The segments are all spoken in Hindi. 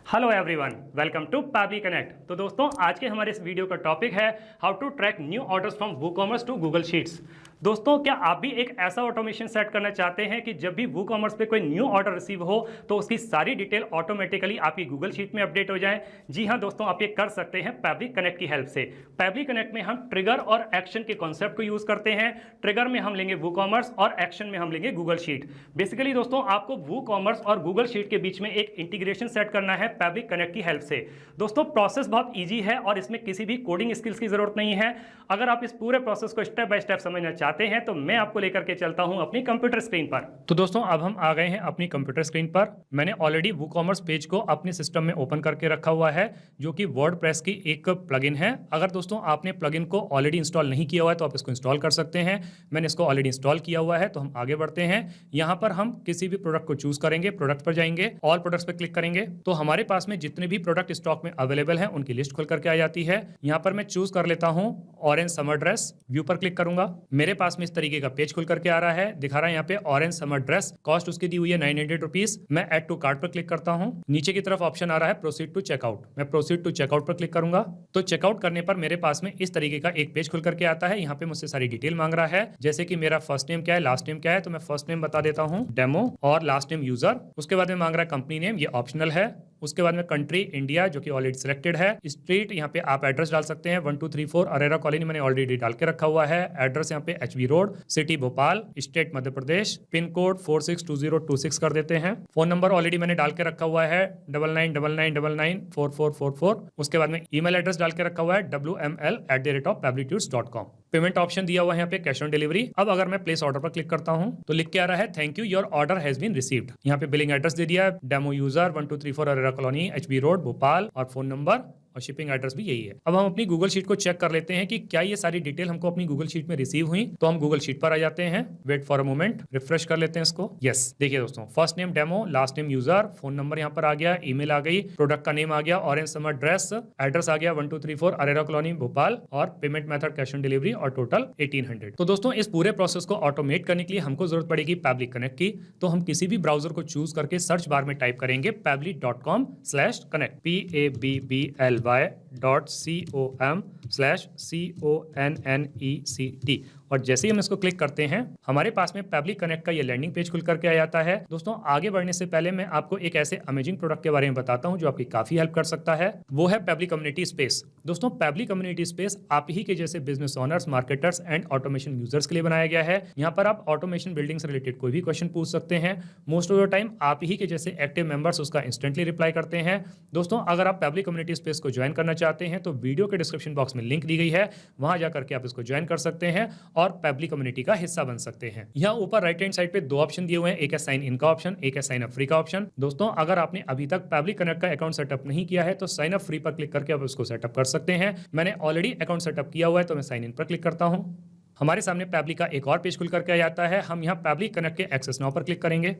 Hello everyone, welcome to Pabbly Connect. तो दोस्तों, आज के हमारे इस वीडियो का टॉपिक है how to track new orders from WooCommerce to Google Sheets. दोस्तों, क्या आप भी एक ऐसा ऑटोमेशन सेट करना चाहते हैं कि जब भी वूकॉमर्स पे कोई न्यू ऑर्डर रिसीव हो तो उसकी सारी डिटेल ऑटोमेटिकली आपकी गूगल शीट में अपडेट हो जाए? जी हाँ दोस्तों, आप ये कर सकते हैं पैबली कनेक्ट की हेल्प से। पैबली कनेक्ट में हम ट्रिगर और एक्शन के कॉन्सेप्ट को यूज करते हैं। ट्रिगर में हम लेंगे वूकॉमर्स और एक्शन में हम लेंगे गूगल शीट। बेसिकली दोस्तों, आपको वूकॉमर्स और गूगल शीट के बीच में एक इंटीग्रेशन सेट करना है पैबली कनेक्ट की हेल्प से। दोस्तों, प्रोसेस बहुत ईजी है और इसमें किसी भी कोडिंग स्किल्स की जरूरत नहीं है। अगर आप इस पूरे प्रोसेस को स्टेप बाय स्टेप समझना चाहते हैं तो मैं आपको लेकर के चलता हूं अपनी कंप्यूटर स्क्रीन पर। तो दोस्तों, अब हम आ गए हैं अपनी कंप्यूटर स्क्रीन पर। मैंने ऑलरेडी वूकॉमर्स पेज को अपने सिस्टम में ओपन करके रखा हुआ है, जो कि वर्डप्रेस की एक प्लगइन है। अगर दोस्तों आपने प्लगइन को ऑलरेडी इंस्टॉल नहीं किया हुआ है तो आप इसको इंस्टॉल कर सकते हैं। मैंने इसको ऑलरेडी इंस्टॉल किया हुआ है, तो हम आगे बढ़ते हैं। यहाँ पर हम किसी भी प्रोडक्ट को चूज करेंगे, प्रोडक्ट पर जाएंगे, ऑल प्रोडक्ट्स पर क्लिक करेंगे तो हमारे पास में जितने भी प्रोडक्ट स्टॉक में अवेलेबल है उनकी लिस्ट खुल करके आ जाती है। यहाँ पर मैं चूज कर लेता हूँ ऑरेंज समर ड्रेस। व्यू पर क्लिक करूंगा, मेरे पास में इस तरीके का पेज खुल करके आ रहा है। दिखा रहा है यहाँ पे ऑरेंज समर ड्रेस, कॉस्ट उसकी दी हुई है 900 रुपीज। मैं ऐड टू कार्ट पर क्लिक करता हूँ। नीचे की तरफ ऑप्शन आ रहा है प्रोसीड टू चेकआउट। मैं प्रोसीड टू चेकआउट पर क्लिक करूंगा तो चेकआउट करने पर मेरे पास में इस तरीके का एक पेज खुल करके आता है। यहाँ पे मुझसे सारी डिटेल मांग रहा है, जैसे कि मेरा फर्स्ट नेम क्या है, लास्ट नेम क्या है। तो मैं फर्स्ट नेम बता देता हूँ डेमो और लास्ट नेम यूजर। उसके बाद में मांग रहा है कंपनी नेम, ये ऑप्शनल है। उसके बाद में कंट्री इंडिया, जो कि ऑलरेडी सिलेक्टेड है। स्ट्रीट, यहाँ पे आप एड्रेस डाल सकते हैं 1234 अरेरा कॉलोनी, मैंने ऑलरेडी डाल के रखा हुआ है। एड्रेस यहाँ पे H B road, city Bhopal, state Madhya Pradesh, pin code 462026 कर देते हैं। फोन नंबर ऑलरेडी मैंने डाल के रखा हुआ है 9999994444। उसके बाद में ईमेल एड्रेस डाल के रखा हुआ है wml@pablitudes.com। पेमेंट ऑप्शन दिया हुआ है यहाँ पे कैश ऑन डिलीवरी। अब अगर मैं प्लेस ऑर्डर पर क्लिक करता हूँ तो लिख के आ रहा है thank you, your order has been received. यहाँ पे बिलिंग एड्रेस दे दिया है, demo user 1234 Arera colony, HB road, Bhopal, और फोन नंबर और शिपिंग एड्रेस भी यही है। अब हम अपनी गूगल शीट को चेक कर लेते हैं कि क्या ये सारी डिटेल हमको अपनी गूगल शीट में रिसीव हुई। तो हम गूगल शीट पर आ जाते हैं, wait for a moment, refresh कर लेते हैं इसको। यस, देखिए दोस्तों, first name demo, last name user, phone number यहाँ पर आ गया, ईमेल आ गई, प्रोडक्ट का नेम आ गया ऑरेंज समर ड्रेस, एड्रेस आ गया 1234 अरेरा कॉलोनी भोपाल, और payment method cash on delivery, और टोटल 1800। तो दोस्तों, इस पूरे प्रोसेस को ऑटोमेट करने के लिए हमको जरूरत पड़ेगी पैबली कनेक्ट की। तो हम किसी भी ब्राउजर को चूज करके सर्च बार में टाइप करेंगे pabbly.com/connect, PABBL.com/CONNECT। और जैसे ही हम इसको क्लिक करते हैं हमारे पास में पैबली कनेक्ट का ये लैंडिंग पेज खुल करके आ जाता है। दोस्तों, आगे बढ़ने से पहले मैं आपको एक ऐसे अमेजिंग प्रोडक्ट के बारे में बताता हूं जो आपकी काफी हेल्प कर सकता है। वो है पैबली कम्युनिटी स्पेस। दोस्तों, पैबली कम्युनिटी स्पेस आप ही के जैसे business owners, marketers and automation users के लिए बनाया गया है। यहाँ पर आप ऑटोमेशन बिल्डिंग से रिलेटेड कोई भी क्वेश्चन पूछ सकते हैं। मोस्ट ऑफ द टाइम आप ही के जैसे एक्टिव मेंबर्स उसका इंस्टेंटली रिप्लाई करते हैं। दोस्तों, अगर आप पैबली कम्युनिटी स्पेस को ज्वाइन करना चाहते हैं तो वीडियो के डिस्क्रिप्शन बॉक्स में लिंक दी गई है, वहां जाकर के आप इसको ज्वाइन कर सकते हैं और पैबली कम्युनिटी का हिस्सा बन सकते हैं। यहाँ ऊपर राइट हैंड साइड पे दो ऑप्शन दिए हुए हैं, एक है साइन इन का ऑप्शन, एक है साइन अप फ्री का ऑप्शन। दोस्तों, अगर आपने अभी तक पैबली कनेक्ट का अकाउंट सेटअप नहीं किया है तो साइन अप फ्री पर क्लिक करके आप उसको सेटअप कर सकते हैं। मैंने ऑलरेडी अकाउंट सेटअप किया हुआ है तो मैं साइन इन पर क्लिक करता हूं। हमारे सामने पैबली का एक और पेज खुल करके आ जाता है। हम यहाँ पैबली कनेक्ट के एक्सेस नाउ पर क्लिक करेंगे।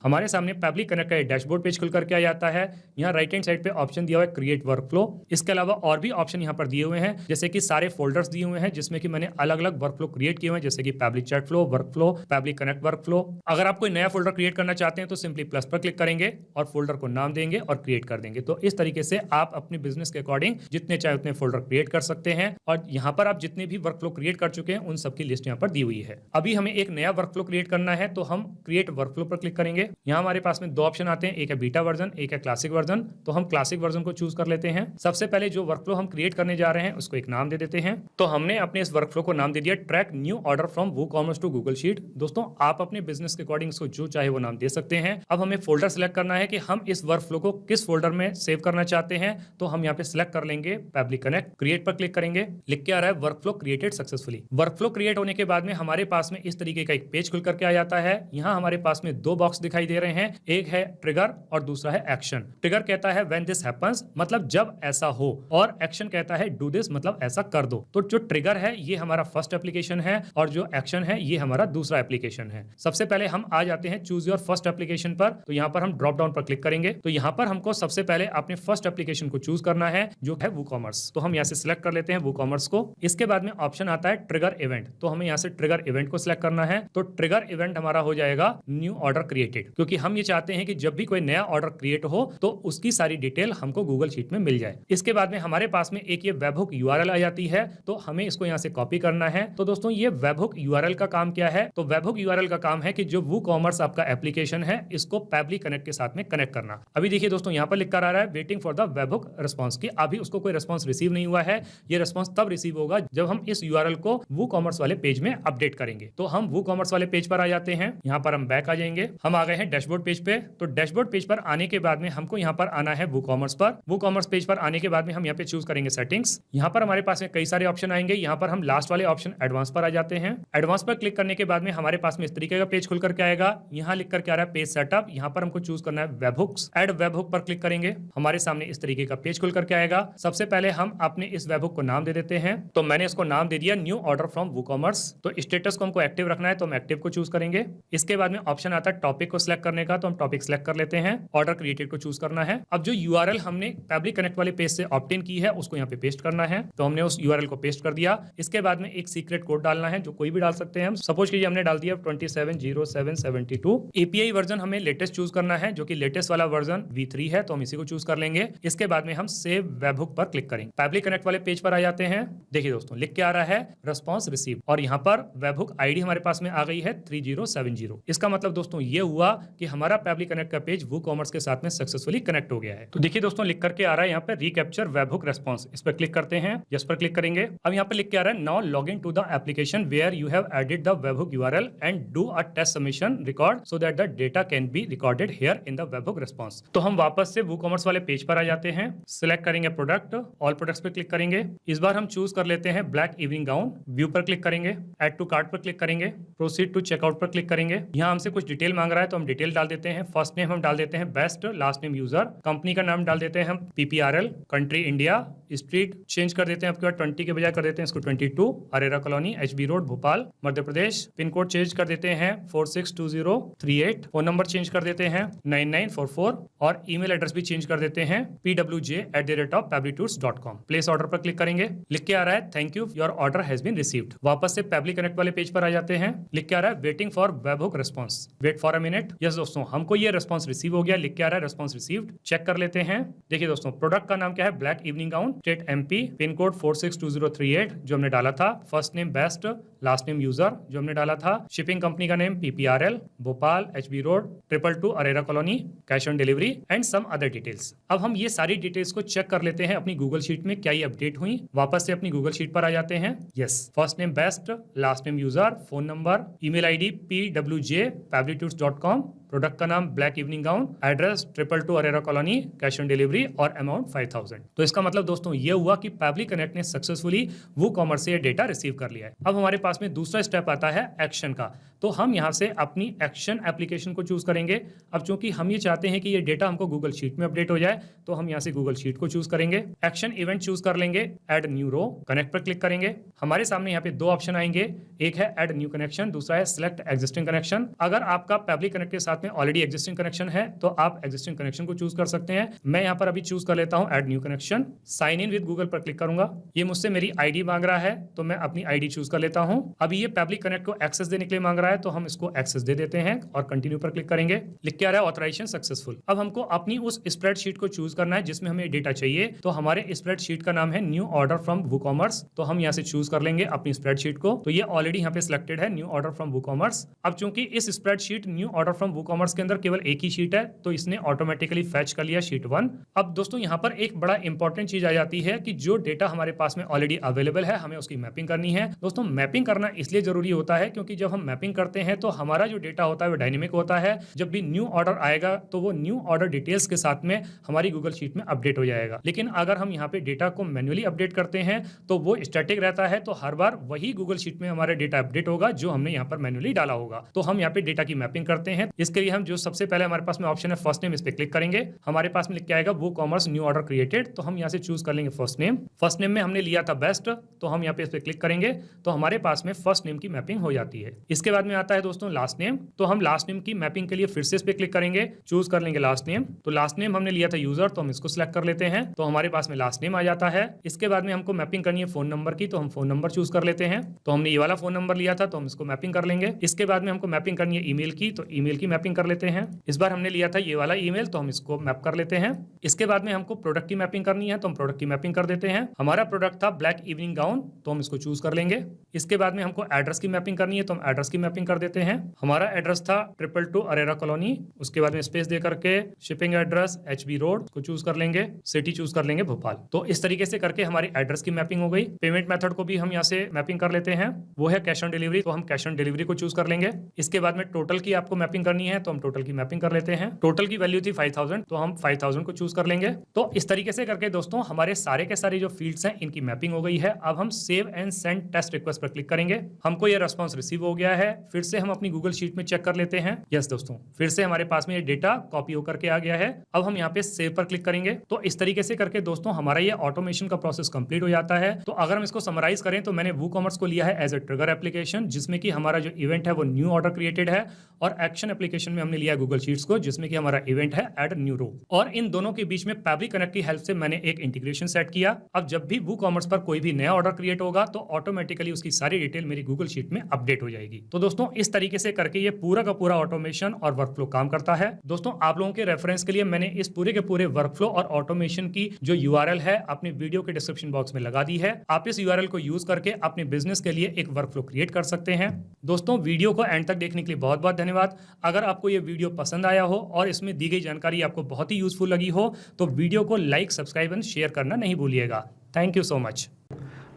हमारे सामने पैबली कनेक्ट का डैशबोर्ड पेज खुल करके आ जाता है। यहाँ राइट हैंड साइड पे ऑप्शन दिया हुआ है क्रिएट वर्कफ्लो। इसके अलावा और भी ऑप्शन यहाँ पर दिए हुए हैं, जैसे कि सारे फोल्डर्स दिए हुए हैं जिसमें कि मैंने अलग अलग वर्कफ्लो क्रिएट किए हुए हैं, जैसे कि Pabbly chat flow, workflow, Pabbly connect workflow. अगर आप कोई नया फोल्डर क्रिएट करना चाहते हैं तो सिंपली प्लस पर क्लिक करेंगे और फोल्डर को नाम देंगे और क्रिएट कर देंगे। तो इस तरीके से आप अपने बिजनेस के अकॉर्डिंग जितने चाहे उतने फोल्डर क्रिएट कर सकते हैं। और यहाँ पर आप जितने भी वर्कफ्लो क्रिएट कर चुके हैं उन सबकी लिस्ट यहाँ पर दी हुई है। अभी हमें एक नया वर्कफ्लो क्रिएट करना है तो हम क्रिएट वर्कफ्लो पर क्लिक करेंगे। यहाँ हमारे पास में दो ऑप्शन आते हैं, एक है बीटा वर्जन, एक है क्लासिक वर्जन। तो हम क्लासिक वर्जन को चूज कर लेते हैं। सबसे पहले जो वर्कफ्लो हम क्रिएट करने जा रहे हैं उसको एक नाम दे देते हैं। तो हमने अपने इस वर्कफ्लो को नाम दे दिया track new order from WooCommerce to Google sheet. दोस्तों, आप अपने बिजनेस के अकॉर्डिंग इसको जो चाहे वो नाम दे सकते हैं। अब हमें फोल्डर सिलेक्ट करना है कि हम इस वर्कफ्लो को किस फोल्डर में सेव करना चाहते हैं। तो हम यहाँ पे सिलेक्ट कर लेंगे पैबली कनेक्ट, क्रिएट पर क्लिक करेंगे। लिख के आ रहा है workflow created successfully. Workflow create होने के बाद में हमारे पास में इस तरीके का एक पेज खुल करके आ जाता है। यहाँ हमारे पास में दो बॉक्स दिखाई दे रहे हैं, एक है ट्रिगर और दूसरा है एक्शन। ट्रिगर कहता है व्हेन दिस हैपेंस, मतलब जब ऐसा हो, और एक्शन कहता है डू दिस, मतलब ऐसा कर दो। तो जो ट्रिगर है ये हमारा फर्स्ट एप्लीकेशन है और जो एक्शन है ये हमारा दूसरा एप्लीकेशन है। सबसे पहले हम आ जाते हैं चूज योर फर्स्ट एप्लीकेशन पर। तो यहाँ पर हम ड्रॉप डाउन पर क्लिक करेंगे। तो यहाँ पर हमको सबसे पहले अपने फर्स्ट एप्लीकेशन को चूज करना है जो है वूकॉमर्स। तो हम यहाँ से सिलेक्ट कर लेते हैं वूकॉमर्स को। इसके बाद में ऑप्शन आता है ट्रिगर इवेंट। तो हमें यहाँ से ट्रिगर इवेंट को सिलेक्ट करना है। तो ट्रिगर इवेंट हमारा हो जाएगा न्यू ऑर्डर क्रिएटेड। अपडेटेड, क्योंकि हम ये चाहते हैं कि जब भी कोई नया ऑर्डर क्रिएट हो तो उसकी सारी डिटेल हमको गूगल शीट में मिल जाए। इसके बाद में हमारे पास में एक ये वेबहुक यूआरएल आ जाती है, तो हमें इसको यहाँ से कॉपी करना है। तो दोस्तों ये वेबहुक यूआरएल का काम क्या है? तो वेबहुक यूआरएल का काम है कि जो वूकॉमर्स आपका एप्लीकेशन है इसको पैबली कनेक्ट के साथ में कनेक्ट करना। अभी देखिए दोस्तों यहाँ पर लिख कर आ रहा है waiting for the webhook response, की अभी उसको कोई रिस्पांस रिसीव नहीं हुआ है। ये रिस्पांस तब रिसीव होगा जब हम इस यूआरएल को वूकॉमर्स वाले पेज में अपडेट करेंगे। तो हम वूकॉमर्स वाले पेज पर आ जाते हैं, यहाँ पर हम बैक आ जाएंगे, हम आ गए हैं डैशबोर्ड पेज पे। तो डैशबोर्ड पेज पर आने के बाद में हमको यहाँ पर आना है वूकॉमर्स पर। वूकॉमर्स पेज पर आने के बाद में हम यहाँ पे चूज करेंगे सेटिंग्स। यहाँ पर हमारे पास में कई सारे ऑप्शन आएंगे, यहाँ पर हम लास्ट वाले ऑप्शन एडवांस पर आ जाते हैं। एडवांस पर क्लिक करने के बाद में हमारे पास में इस तरीके का पेज खुल करके आएगा। यहाँ लिख करके आ रहा है पेज सेटअप, यहाँ पर हमको चूज करना है वेबहुक्स। एड वेबहुक पर क्लिक करेंगे, हमारे सामने इस तरीके का पेज खुल करके आएगा। सबसे पहले हम अपने इस वेबहुक को नाम दे देते हैं। तो मैंने इसको नाम दे दिया न्यू ऑर्डर फ्रॉम वूकॉमर्स। तो स्टेटस को हमको एक्टिव रखना है, तो हम एक्टिव को चूज करेंगे। इसके बाद में ऑप्शन आता है टॉपिक को सिलेक्ट करने का, तो हम टॉपिक सिलेक्ट कर लेते हैं। ऑर्डर क्रिएटेड को चूज करना है। अब जो यूआरएल हमने पैबली कनेक्ट वाले पेज से ऑब्टेन की है उसको यहाँ पे पेस्ट करना है। तो हमने उस यूआरएल को पेस्ट कर दिया। इसके बाद में एक सीक्रेट कोड डालना है, जो कोई भी डाल सकते हैं हम। सपोज कीजिए हमने डाल दिया 270772। एपीआई वर्जन हमें लेटेस्ट चूज करना है, जो कि लेटेस्ट वाला वर्जन V3 है, तो हम इसी को चूज कर लेंगे। इसके बाद में हम सेव वेबहुक पर क्लिक करेंगे। पैबली कनेक्ट वाले पेज पर आ जाते हैं। देखिए दोस्तों लिख के आ रहा है रिस्पांस रिसीव, और यहाँ पर वेबहुक आईडी हमारे पास में आ गई है 3070। इसका मतलब दोस्तों ये हुआ कि हमारा पैबली कनेक्ट का पेज वूकॉमर्स के साथ में सक्सेसफुली कनेक्ट हो गया है। तो देखिए दोस्तों लिख करके आ रहा है यहाँ पे रिकैप्चर वेबहुक रिस्पांस, इस पर क्लिक करते हैं, यस पर क्लिक करेंगे। अब यहाँ पे लिख के आ रहा है now log in to the application where you have added the webhook URL and do a test submission record so that the data can be recorded here in the webhook response. तो हम वापस से वूकॉमर्स वाले पेज पर आ जाते हैं, सिलेक्ट करेंगे प्रोडक्ट, ऑल प्रोडक्ट्स पे क्लिक करेंगे। इस बार हम चूज कर लेते हैं ब्लैक इवनिंग गाउन। व्यू पर क्लिक करेंगे, ऐड टू कार्ट पर क्लिक करेंगे, प्रोसीड टू चेकआउट पर क्लिक करेंगे। यहाँ हमसे कुछ डिटेल मांग रहा है, तो हम डिटेल डाल देते हैं। फर्स्ट नेम हम डाल देते हैं best, last name user, company का नाम डाल देते हैं हम PPRL, country India, street change कर देते हैं आपके बाद 20 के बजाय कर देते हैं इसको 22, Arera colony HB road Bhopal Madhya Pradesh. Pin code change कर देते हैं 462038। फोन नंबर चेंज कर देते हैं 9944, और ईमेल एड्रेस भी चेंज कर देते हैं pwj@pablitours.com। प्लेस ऑर्डर पर क्लिक करेंगे, लिख के आ रहा है thank you your order has been received. वापस से पैबली कनेक्ट वाले पेज पर आ जाते हैं, लिख के आ रहा है waiting for webhook response, wait for a minute. Yes दोस्तों हमको ये रिस्पांस रिसीव हो गया, लिख के आ रहा है रिस्पांस रिसीव्ड। चेक कर लेते हैं। देखिए दोस्तों प्रोडक्ट का नाम क्या है, black evening gown, state MP, pin code 462038 जो हमने डाला था, first name best, last name user जो हमने डाला था, शिपिंग कंपनी का name PPRL, Bhopal HB road 222 Arera colony, cash on delivery and some other details. अब हम ये सारी डिटेल्स को चेक कर लेते हैं अपनी गूगल शीट में क्या ये अपडेट हुई। वापस से अपनी गूगल शीट पर आ जाते हैं। Yes, first name best, last name user, phone number, email ID pwj@pablitours.com, product का नाम black evening gown, address 222 Arera colony, cash on delivery और अमाउंट 5000। तो इसका मतलब दोस्तों ये हुआ कि पैबली कनेक्ट ने सक्सेसफुली वूकॉमर्स से ये डेटा रिसीव कर लिया है। अब हमारे पास में दूसरा स्टेप आता है एक्शन का। तो हम यहाँ से अपनी एक्शन एप्लीकेशन को चूज करेंगे। अब चूंकि हम ये चाहते हैं कि ये डेटा हमको गूगल शीट में अपडेट हो जाए, तो हम यहाँ से गूगल शीट को चूज करेंगे, एक्शन इवेंट चूज कर लेंगे, एड न्यू रो, कनेक्ट पर क्लिक करेंगे। हमारे सामने यहाँ पे दो ऑप्शन आएंगे, एक है एड न्यू कनेक्शन, दूसरा है सिलेक्ट एग्जिस्टिंग कनेक्शन। अगर आपका पैबली कनेक्ट के साथ में ऑलरेडी एग्जिस्टिंग कनेक्शन है तो आप एग्जिस्टिंग कनेक्शन को चूज कर सकते हैं। मैं यहाँ पर अभी चूज कर लेता हूँ add new connection, sign in with Google पर क्लिक करूंगा। ये मुझसे मेरी आईडी मांग रहा है, तो मैं अपनी आईडी चूज कर लेता हूँ। अभी ये पैबली कनेक्ट को एक्सेस देने के लिए मांग रहा है, तो हम इसको एक्सेस दे देते हैं और कंटिन्यू पर क्लिक करेंगे। लिख के आ रहा है ऑथराइजेशन सक्सेसफुल। अब हमको अपनी उस स्प्रेडशीट को चूज करना है जिसमें हमें डेटा चाहिए। तो हमारे स्प्रेडशीट का नाम है न्यू ऑर्डर फ्रॉम वूकॉमर्स, तो हम यहाँ से चूज कर लेंगे अपनी स्प्रेडशीट को। तो ये ऑलरेडी यहाँ पे सिलेक्टेड है, न्यू ऑर्डर फ्रॉम वूकॉमर्स। अब चूंकि इस spreadsheet new order from WooCommerce के अंदर केवल एक ही शीट है, तो इसने ऑटोमेटिकली फैच कर लिया शीट 1। अब दोस्तों यहाँ पर एक बड़ा इंपॉर्टेंट चीज आ जाती है कि जो डेटा हमारे पास में ऑलरेडी अवेलेबल है हमें उसकी मैपिंग करनी है। दोस्तों मैपिंग करना इसलिए जरूरी होता है क्योंकि जब हम मैपिंग करते हैं तो हमारा जो डेटा होता है वो डायनेमिक होता है। जब भी न्यू ऑर्डर आएगा तो वो न्यू ऑर्डर डिटेल्स के साथ में हमारी गूगल शीट में अपडेट हो जाएगा। लेकिन अगर हम यहाँ पे डेटा को मैन्युअली अपडेट करते हैं तो वो स्टैटिक रहता है, तो हर बार वही गूगल शीट में हमारा डेटा अपडेट होगा जो हमने यहाँ पर मैन्युअली डाला होगा। तो हम यहाँ पे डेटा की मैपिंग करते हैं। इसके लिए हम जो सबसे पहले हमारे पास में ऑप्शन है फर्स्ट नेम, इस पे क्लिक करेंगे। हमारे पास में लिख के आएगा वूकॉमर्स न्यू ऑर्डर क्रिएटेड, तो हम यहाँ से चूज कर लेंगे फर्स्ट नेम। फर्स्ट नेम में हमने लिया था बेस्ट, तो हम यहाँ पे इस पे क्लिक करेंगे तो हमारे पास में फर्स्ट नेम की मैपिंग हो जाती है। इसके बाद में आता है दोस्तों लास्ट नेम, तो हम लास्ट नेम की मैपिंग के लिए फिर से इस पे क्लिक करेंगे, चूज कर लेंगे लास्ट नेम। तो लास्ट नेम हमने लिया था यूजर, तो हम इसको सिलेक्ट कर लेते हैं, तो हमारे पास में लास्ट नेम आ जाता है। इसके बाद में हमको मैपिंग करनी है फोन नंबर की, तो हम फोन नंबर चूज कर लेते हैं। तो हमने ये वाला फोन नंबर लिया था, तो हम इसको मैपिंग कर लेंगे। इसके बाद में हमको मैपिंग करनी है ईमेल की, तो ईमेल की मैपिंग मैपिंग कर लेते हैं। इस बार हमने लिया था ये वाला ईमेल, तो हम इसको मैप कर लेते हैं। इसके बाद में हमको प्रोडक्ट की मैपिंग करनी है, तो हम प्रोडक्ट की मैपिंग कर देते हैं। हमारा प्रोडक्ट था ब्लैक इवनिंग गाउन, तो हम इसको चूज कर लेंगे। इसके बाद में हमको एड्रेस की मैपिंग करनी है, तो हम एड्रेस की मैपिंग कर देते हैं। हमारा एड्रेस था 222 अरेरा कॉलोनी, उसके बाद में स्पेस दे करके शिपिंग एड्रेस HB रोड को चूज कर लेंगे, सिटी चूज कर लेंगे भोपाल। तो इस तरीके से करके हमारी एड्रेस की मैपिंग हो गई। पेमेंट मेथड को भी हम यहाँ से मैपिंग कर लेते हैं, वो है कैश ऑन डिलीवरी, तो हम कैश ऑन डिलीवरी को चूज कर लेंगे। इसके बाद में टोटल की आपको मैपिंग करनी है, तो हम टोटल की मैपिंग कर लेते हैं। टोटल की वैल्यू थी 5000, तो हम 5000 को चूज कर लेंगे। तो इस तरीके से करके दोस्तों हमारे सारे के सारे जो फील्ड्स हैं इनकी मैपिंग हो गई है। अब हम save and send test request पर क्लिक करेंगे। हमको ये रेस्पॉन्स रिसीव हो गया है। फिर से हम अपनी गूगल शीट में चेक कर लेते हैं। यस दोस्तों, फिर से हमारे पास में ये डेटा कॉपी होकर के आ गया है। अब हम यहाँ पे सेव पर क्लिक करेंगे। तो इस तरीके से करके दोस्तों हमारा ये ऑटोमेशन का प्रोसेस कंप्लीट हो जाता है। तो अगर हम इसको समराइज करें तो मैंने वूकॉमर्स को लिया है एज ए ट्रिगर एप्लीकेशन, जिसमें कि हमारा जो इवेंट है वो न्यू ऑर्डर क्रिएटेड है, और एक्शन एप्लीकेशन में हमने लिया है गूगल शीट्स को, जिसमें कि हमारा इवेंट है ऐड न्यू रो। और इन दोनों के बीच में पैब्लिक कनेक्ट की हेल्प से मैंने एक इंटीग्रेशन सेट किया। अब जब भी वूकॉमर्स पर कोई भी नया ऑर्डर क्रिएट होगा तो ऑटोमेटिकली उसकी सारी डिटेल मेरी गूगल शीट में अपडेट हो जाएगी। तो दोस्तों इस तरीके से करके ये पूरा का पूरा ऑटोमेशन और वर्कफ्लो काम करता है। दोस्तों आप लोगों के रेफरेंस के लिए मैंने इस पूरे के पूरे वर्कफ्लो और ऑटोमेशन की जो URL है अपने वीडियो के डिस्क्रिप्शन बॉक्स में लगा दी है। आप इस URL को यूज करके अपने बिजनेस के लिए एक वर्कफ्लो क्रिएट कर सकते हैं। दोस्तों वीडियो को एंड तक देखने के लिए बहुत बहुत धन्यवाद। अगर आपको ये वीडियो पसंद आया हो और इसमें दी गई जानकारी आपको बहुत ही यूजफुल लगी हो तो वीडियो को लाइक, सब्सक्राइब एंड शेयर करना नहीं भूलिएगा। Thank you so much.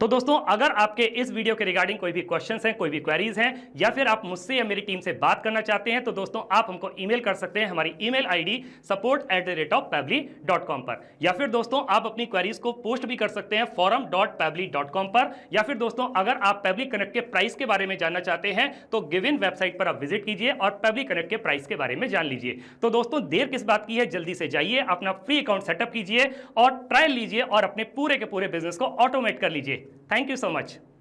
तो दोस्तों अगर आपके इस वीडियो के रिगार्डिंग कोई भी क्वेश्चंस हैं, कोई भी क्वेरीज हैं, या फिर आप मुझसे या मेरी टीम से बात करना चाहते हैं तो दोस्तों आप हमको ईमेल कर सकते हैं हमारी ईमेल ID support@pabli.com पर, या फिर दोस्तों आप अपनी क्वेरीज को पोस्ट भी कर सकते हैं forum.pabli.com पर, या फिर दोस्तों अगर आप पब्लिक कनेक्ट के प्राइस के बारे में जानना चाहते हैं तो गिवन वेबसाइट पर आप विजिट कीजिए और पब्लिक कनेक्ट के प्राइस के बारे में जान लीजिए। तो दोस्तों देर किस बात की है, जल्दी से जाइए, अपना फ्री अकाउंट सेटअप कीजिए और ट्रायल लीजिए और अपने पूरे के पूरे बिजनेस को ऑटोमेट कर लीजिए। Thank you so much.